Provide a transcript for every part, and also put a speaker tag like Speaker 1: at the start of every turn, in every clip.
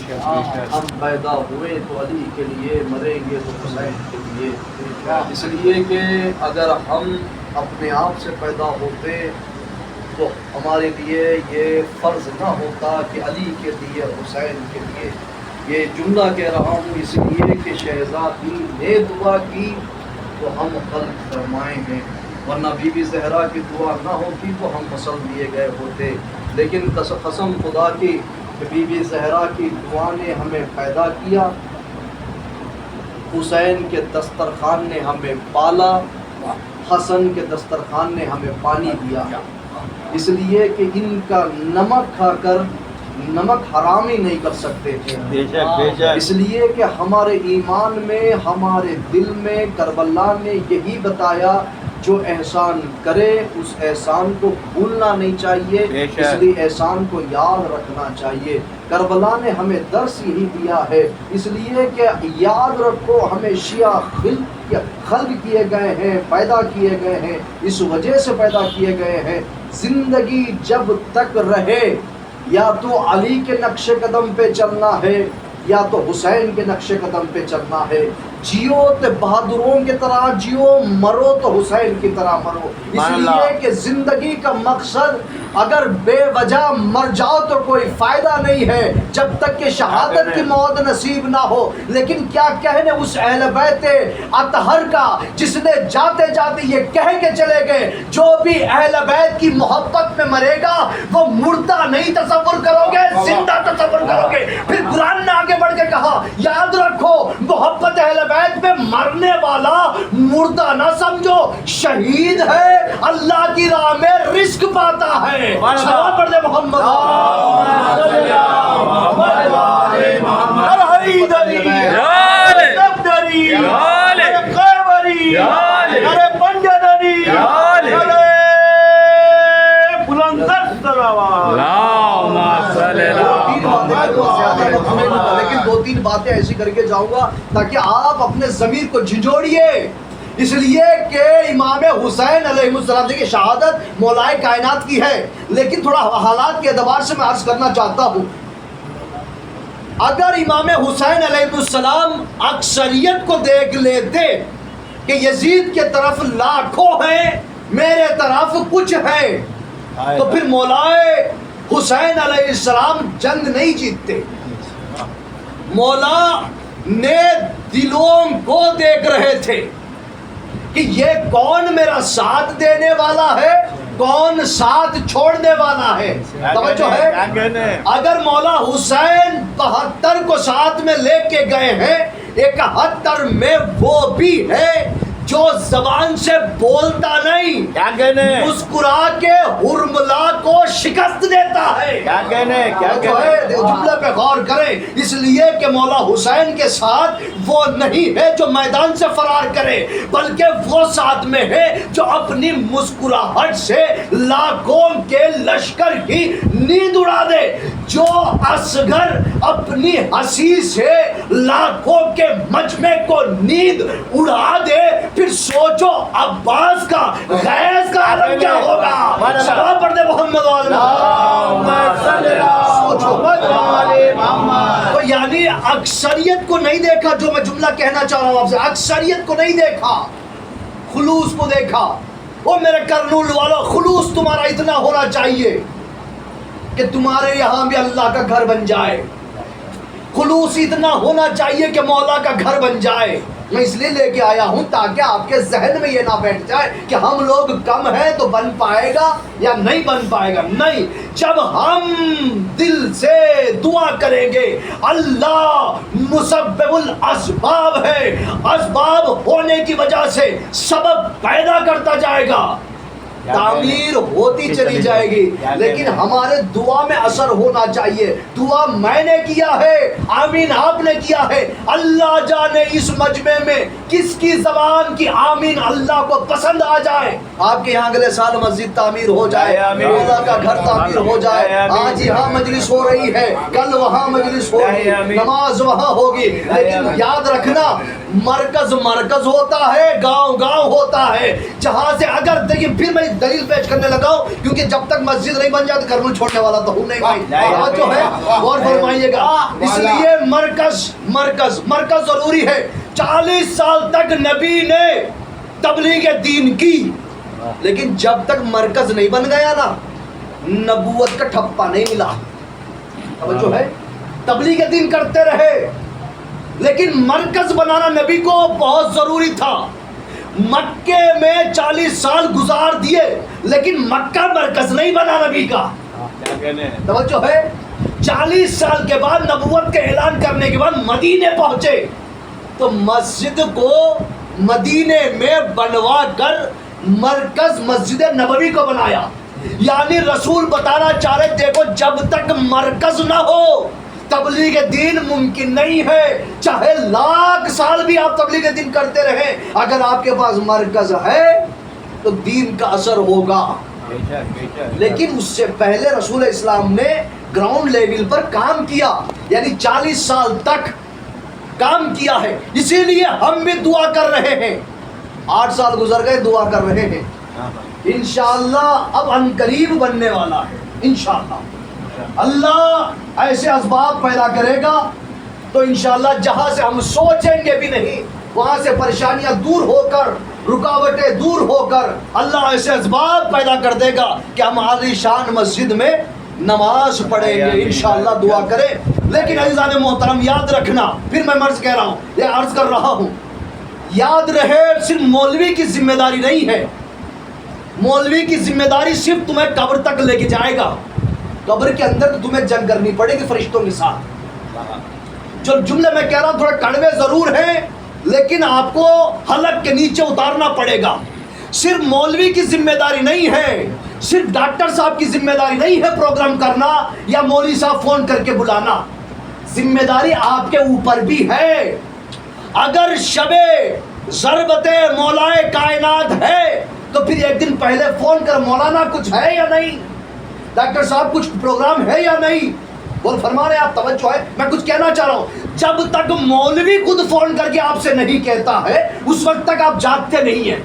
Speaker 1: ہم پیدا ہوئے تو علی کے لیے، مریں گے تو حسین کے لیے، اس لیے کہ اگر ہم اپنے آپ سے پیدا ہوتے تو ہمارے لیے یہ فرض نہ ہوتا کہ علی کے لیے، حسین کے لیے۔ یہ جملہ کہہ رہا ہوں اس لیے کہ شہزادی نے دعا کی تو ہم خلق فرمائے ہیں، ورنہ بی بی زہرا کی دعا نہ ہوتی تو ہم مسل دیے گئے ہوتے۔ لیکن قسم خدا کی کہ بی بی زہرا کی دعا نے ہمیں پیدا کیا، حسین کے دسترخوان نے ہمیں پالا، حسن کے دسترخوان نے ہمیں پانی دیا، اس لیے کہ ان کا نمک کھا کر نمک حرام ہی نہیں کر سکتے تھے۔ اس لیے کہ ہمارے ایمان میں، ہمارے دل میں کربلا نے یہی بتایا، جو احسان کرے اس احسان کو بھولنا نہیں چاہیے، اس لیے احسان کو یاد رکھنا چاہیے۔ کربلا نے ہمیں درس یہی دیا ہے، اس لیے کہ یاد رکھو ہمیں شیعہ خلق کیے گئے ہیں، پیدا کیے گئے ہیں، اس وجہ سے پیدا کیے گئے ہیں۔ زندگی جب تک رہے یا تو علی کے نقش قدم پہ چلنا ہے یا تو حسین کے نقش قدم پہ چلنا ہے۔ جیو تو بہادروں کی طرح جیو، مرو تو حسین کی طرح مرو۔ اس لیے کہ زندگی کا مقصد اگر بے وجہ مر جاؤ تو کوئی فائدہ نہیں ہے جب تک کہ شہادت کی موت نصیب نہ ہو۔ لیکن کیا کہنے اس اہل بیت اطہر کا جس نے جاتے جاتے یہ کہہ کے چلے گئے، جو بھی اہل بیت کی محبت میں مرے گا وہ مردہ نہیں تصور کرو گے، زندہ تصور کرو گے۔ پھر قرآن نے آگے بڑھ کے کہا یاد رکھو محبت اہل بیت میں مرنے والا مردہ نہ سمجھو، شہید ہے، اللہ کی راہ میں رزق پاتا ہے۔ سلام پڑھ دے محمد لیکن دو تین باتیں ایسی کر کے جاؤں گا تاکہ آپ اپنے ضمیر کو جھنجھوڑیے، اس لیے کہ امام حسین علیہ السلام، دیکھیں شہادت مولائے کائنات کی ہے، لیکن تھوڑا حالات کے اعتبار سے میں عرض کرنا چاہتا ہوں۔ اگر امام حسین علیہ السلام اکثریت کو دیکھ لیتے کہ یزید کے طرف لاکھوں ہیں، میرے طرف کچھ ہے، تو پھر مولائے حسین علیہ السلام جنگ نہیں جیتتے۔ مولا نے دلوں کو دیکھ رہے تھے کہ یہ کون میرا ساتھ دینے والا ہے، کون ساتھ چھوڑنے والا ہے۔ توجہ ہے، اگر مولا حسین 72 کو ساتھ میں لے کے گئے ہیں، 71 میں وہ بھی ہے جو زبان سے بولتا نہیں، مسکرا کے حرملا کو شکست دیتا ہے۔ جملے پہ غور کریں، اس لیے کہ مولا حسین کے ساتھ وہ نہیں ہے جو میدان سے فرار کرے، بلکہ وہ ساتھ میں ہے جو اپنی مسکراہٹ سے لاکھوں کے لشکر کی نیند اڑا دے، جو اصغر اپنی ہنسی سے لاکھوں کے مجمع کو نیند اڑا دے، پھر سوچو عباس کا غیظ کا عالم کیا ہوگا۔ سلام پڑھ دے محمد تو یعنی اکثریت کو نہیں دیکھا، جو میں جملہ کہنا چاہ رہا ہوں آپ سے، اکثریت کو نہیں دیکھا، خلوص کو دیکھا۔ وہ میرے کرنول والو، خلوص تمہارا اتنا ہونا چاہیے کہ تمہارے یہاں بھی اللہ کا گھر بن جائے، خلوص اتنا ہونا چاہیے کہ مولا کا گھر بن جائے۔ میں اس لیے لے کے آیا ہوں تاکہ آپ کے ذہن میں یہ نہ بیٹھ جائے کہ ہم لوگ کم ہیں تو بن پائے گا یا نہیں بن پائے گا۔ نہیں، جب ہم دل سے دعا کریں گے، اللہ مسبب الاسباب ہے، اسباب ہونے کی وجہ سے سبب پیدا کرتا جائے گا، تعمیر ہوتی چلی جائے گی، لیکن ہمارے دعا میں اثر ہونا چاہیے۔ دعا میں نے کیا ہے، آمین آپ نے کیا ہے، اللہ جانے اس مجمع میں کس کی زبان کی آمین اللہ کو پسند آ جائے۔ آپ کے یہاں اگلے سال مسجد تعمیر ہو جائے، اللہ کا گھر تعمیر ہو جائے، آج یہاں مجلس ہو رہی ہے، کل وہاں مجلس ہوگی، نماز وہاں ہوگی، لیکن یاد رکھنا مرکز مرکز ہوتا ہے، گاؤں گاؤں ہوتا ہے، جہاں سے اگر دیکھیں، پھر میں دلیل پیش کرنے لگا ہوں، کیونکہ جب تک مسجد نہیں بن جائے تو گھر میں چھوڑنے والا تو ہوں نہیں بھائی. بات جو ہے غور فرمائیے گا. اس لیے مرکز ضروری ہے. 40 سال تک نبی نے تبلیغ دین کی، لیکن جب تک مرکز نہیں بن گیا نا، نبوت کا ٹھپا نہیں ملا. توجہ ہے، تبلیغ دین کرتے رہے لیکن مرکز بنانا نبی کو بہت ضروری تھا. مکے میں 40 سال گزار دیے لیکن مکہ مرکز نہیں بنا نبی کا. توجہ ہے، 40 سال کے بعد نبوت کے اعلان کرنے کے بعد مدینے پہنچے تو مسجد کو مدینے میں بنوا کر مرکز مسجد نبوی کو بنایا. یعنی رسول بتانا چاہ رہے دیکھو جب تک مرکز نہ ہو تبلیغ دین ممکن نہیں ہے. چاہے 1,00,000 سال بھی آپ تبلیغ دین کرتے رہیں، اگر آپ کے پاس مرکز ہے تو دین کا اثر ہوگا. لیکن اس سے پہلے رسول اسلام نے گراؤنڈ لیول پر کام کیا، یعنی 40 سال تک کام کیا ہے. اسی لیے ہم بھی دعا کر رہے ہیں. 8 سال گزر گئے، دعا کر رہے ہیں. انشاءاللہ اب عنقریب بننے والا ہے. انشاءاللہ اللہ ایسے اسباب پیدا کرے گا تو انشاءاللہ جہاں سے ہم سوچیں گے بھی نہیں، وہاں سے پریشانیاں دور ہو کر، رکاوٹیں دور ہو کر اللہ ایسے اسباب پیدا کر دے گا کہ ہم عالی شان مسجد میں نماز پڑھیں گے. انشاءاللہ دعا کریں. لیکن عزیزان محترم یاد رکھنا، پھر میں عرض کر رہا ہوں، یاد رہے صرف مولوی کی ذمہ داری نہیں ہے. مولوی کی ذمہ داری صرف تمہیں قبر تک لے کے جائے گا. قبر کے اندر تو تمہیں جنگ کرنی پڑے گی فرشتوں کے ساتھ. جو جملے میں کہہ رہا ہوں تھوڑے کڑوے ضرور ہیں لیکن آپ کو حلق کے نیچے اتارنا پڑے گا. صرف مولوی کی ذمہ داری نہیں ہے، صرف ڈاکٹر صاحب کی ذمہ داری نہیں ہے پروگرام کرنا یا مولوی صاحب فون کر کے بلانا. ذمہ داری آپ کے اوپر بھی ہے. اگر شب ضربت مولائے کائنات ہے تو پھر ایک دن پہلے فون کر مولانا کچھ ہے یا نہیں، ڈاکٹر صاحب کچھ پروگرام ہے یا نہیں. بول فرما رہے آپ، توجہ ہے. میں کچھ کہنا چاہ رہا ہوں، جب تک مولوی خود فون کر کے آپ سے نہیں کہتا ہے اس وقت تک آپ جاگتے نہیں ہیں.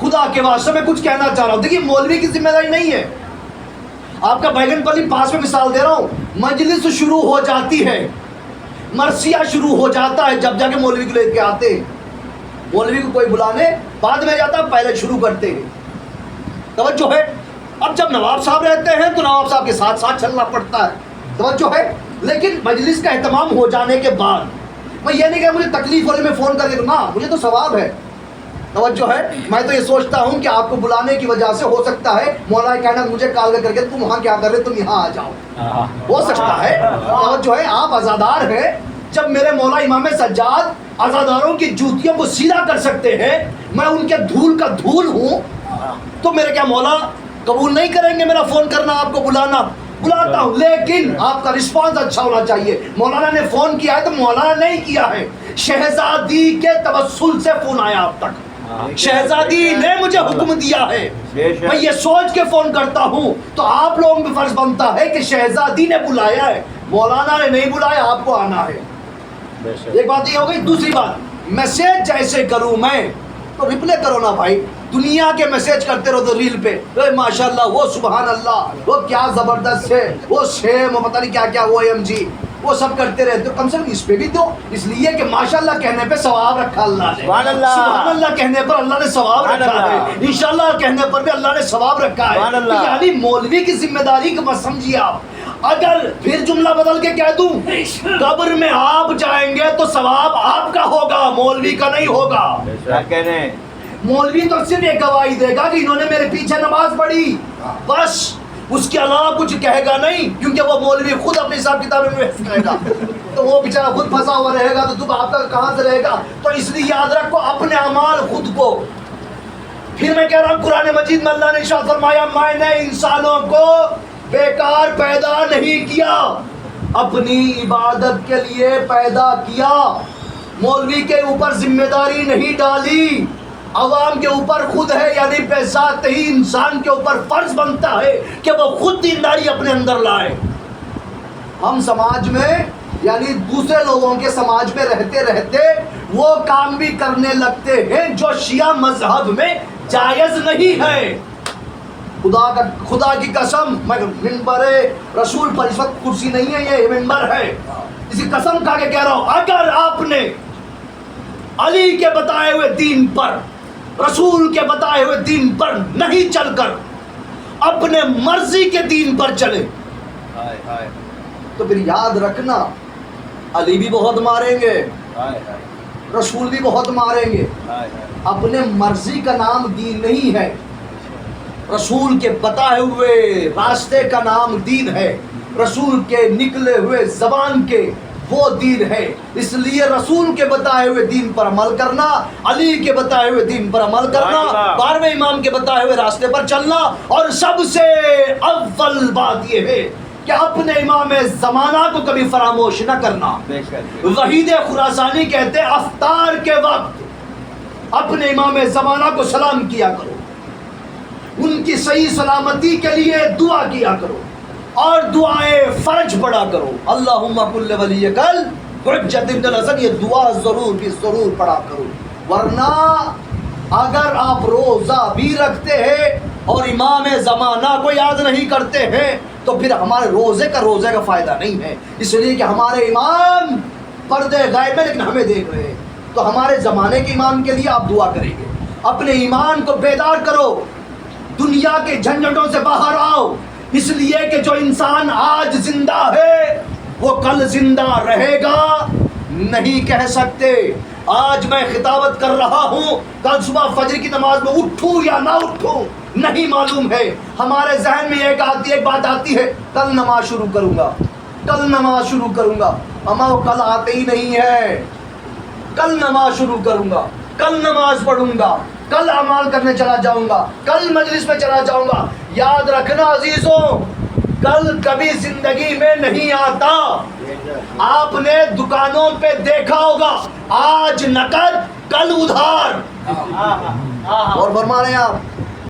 Speaker 1: خدا کے واسطے میں کچھ کہنا چاہ رہا ہوں. دیکھیے مولوی کی ذمہ داری نہیں ہے. آپ کا بیگن پلی پاس میں مثال دے رہا ہوں. مجلس شروع ہو جاتی ہے، مرثیہ شروع ہو جاتا ہے، جب جا کے مولوی کو لے کے آتے ہیں. مولوی کو کوئی بلانے بعد میں جاتا، پہلے شروع کرتے ہیں. توجہ ہے. اب جب نواب صاحب رہتے ہیں تو نواب صاحب کے ساتھ ساتھ چلنا پڑتا ہے. توجہ ہے. لیکن مجلس کا اہتمام ہو جانے کے بعد میں یہ نہیں کہ مجھے تکلیف والے میں فون کر کے، نہ، مجھے تو ثواب ہے. توجہ ہے. میں تو یہ سوچتا ہوں کہ آپ کو بلانے کی وجہ سے ہو سکتا ہے مولا کہنا مجھے کال کر کے تم وہاں کیا کر رہے، تم یہاں آ جاؤ. ہو سکتا ہے. توجہ ہے. آپ عزادار ہیں. جب میرے مولا امام سجاد عزاداروں کی جوتیوں کو سیدھا کر سکتے ہیں، میں ان کے دھول کا دھول ہوں، تو میرے کیا مولا قبول نہیں کریں گے میرا فون کرنا، آپ کو بلانا؟ بلاتا ہوں، لیکن آپ کا رسپانس اچھا ہونا چاہیے. مولانا نے فون کیا ہے تو مولانا نہیں کیا ہے، شہزادی کے توسل سے فون آیا آپ تک. شہزادی نے مجھے حکم دیا ہے، میں یہ سوچ کے فون کرتا ہوں. تو آپ لوگوں پہ فرض بنتا ہے کہ شہزادی نے بلایا ہے، مولانا نے نہیں بلایا، آپ کو آنا ہے. ایک بات یہ ہو گئی. دوسری بات، میسج جیسے کروں میں تو ریپلے کرو نا بھائی. دنیا کے میسج کرتے رہو تو ریل پہ ماشاء اللہ، وہ سبحان اللہ، وہ کیا زبردست ہے، وہ سیم، پتہ نہیں کیا کیا، وہ MG، وہ سب کرتے رہتے. کم سے کم اس پہ بھی دو. اس لیے کہ ماشاء اللہ کہنے پہ ثواب رکھا اللہ نے، سبحان اللہ کہنے پر اللہ نے ثواب رکھا ہے، انشاءاللہ کہنے پر بھی اللہ نے ثواب رکھا ہے. یعنی مولوی کی ذمہ داری کو مت سمجھیے آپ. اگر پھر جملہ بدل کے کہہ دوں قبر میں آپ جائیں گے تو ثواب آپ کا ہوگا، مولوی کا نہیں ہوگا. مولوی تو صرف ایک گواہی دے گا کہ انہوں نے میرے پیچھے نماز پڑھی، بس. اس کے علاوہ کچھ کہے گا نہیں، کیونکہ وہ مولوی خود اپنے حساب کتاب میں رہے گا تو وہ بیچارہ خود پھنسا ہوا رہے گا، تو تم آپ کا کہاں سے رہے گا. تو اس لیے یاد رکھو اپنے اعمال خود کو. پھر میں کہہ رہا ہوں قرآن مجید میں اللہ نے ارشاد فرمایا میں نے انسانوں کو بیکار پیدا نہیں کیا، اپنی عبادت کے لیے پیدا کیا. مولوی کے اوپر ذمہ داری نہیں ڈالی، عوام کے اوپر خود ہے. یعنی بذات ہی انسان کے اوپر فرض بنتا ہے کہ وہ خود دینداری اپنے اندر لائے. ہم سماج میں یعنی دوسرے لوگوں کے سماج میں رہتے رہتے وہ کام بھی کرنے لگتے ہیں جو شیعہ مذہب میں جائز نہیں ہے. خدا کی قسم، میں منبر رسول پر اس وقت کرسی نہیں ہے، یہ منبر ہے، اسی قسم کھا کے کہہ رہا ہوں، اگر آپ نے علی کے بتائے ہوئے دین پر، رسول کے بتائے ہوئے دین پر نہیں چل کر اپنے مرضی کے دین پر چلے تو پھر یاد رکھنا علی بھی بہت ماریں گے، رسول بھی بہت ماریں گے۔ اپنے مرضی کا نام دین نہیں ہے، رسول کے بتائے ہوئے راستے کا نام دین ہے، رسول کے نکلے ہوئے زبان کے وہ دین ہے۔ اس لیے رسول کے بتائے ہوئے دین پر عمل کرنا، علی کے بتائے ہوئے دین پر عمل کرنا، 12ویں امام کے بتائے ہوئے راستے پر چلنا، اور سب سے اول بات یہ ہے کہ اپنے امام زمانہ کو کبھی فراموش نہ کرنا۔ وحید خراسانی کہتے افطار کے وقت اپنے امام زمانہ کو سلام کیا کرو، ان کی صحیح سلامتی کے لیے دعا کیا کرو، اور دعائیں فرج پڑا کرو۔ اللہم کل ولیک الحجۃ ابن الحسن، یہ دعا ضرور پڑھا کرو، ورنہ اگر آپ روزہ بھی رکھتے ہیں اور امام زمانہ کو یاد نہیں کرتے ہیں تو پھر ہمارے روزے کا فائدہ نہیں ہے، اس لیے کہ ہمارے امام پردے غائب میں لیکن ہمیں دیکھ رہے ہیں، تو ہمارے زمانے کے امام کے لیے آپ دعا کریں گے۔ اپنے ایمان کو بیدار کرو، دنیا کے جھنجھٹوں سے باہر آؤ، اس لیے کہ جو انسان آج زندہ ہے وہ کل زندہ رہے گا نہیں کہہ سکتے۔ آج میں خطابت کر رہا ہوں، کل صبح فجر کی نماز میں اٹھوں یا نہ اٹھوں نہیں معلوم ہے۔ ہمارے ذہن میں ایک بات آتی ہے، کل نماز شروع کروں گا، اما وہ کل آتے ہی نہیں ہے۔ کل نماز شروع کروں گا، کل نماز پڑھوں گا، کل اعمال کرنے چلا جاؤں گا، کل مجلس میں چلا جاؤں گا۔ یاد رکھنا عزیزوں، کل کبھی زندگی میں نہیں آتا۔ آپ نے دکانوں پہ دیکھا ہوگا، آج نقد کل ادھار، اور فرما رہے ہیں آپ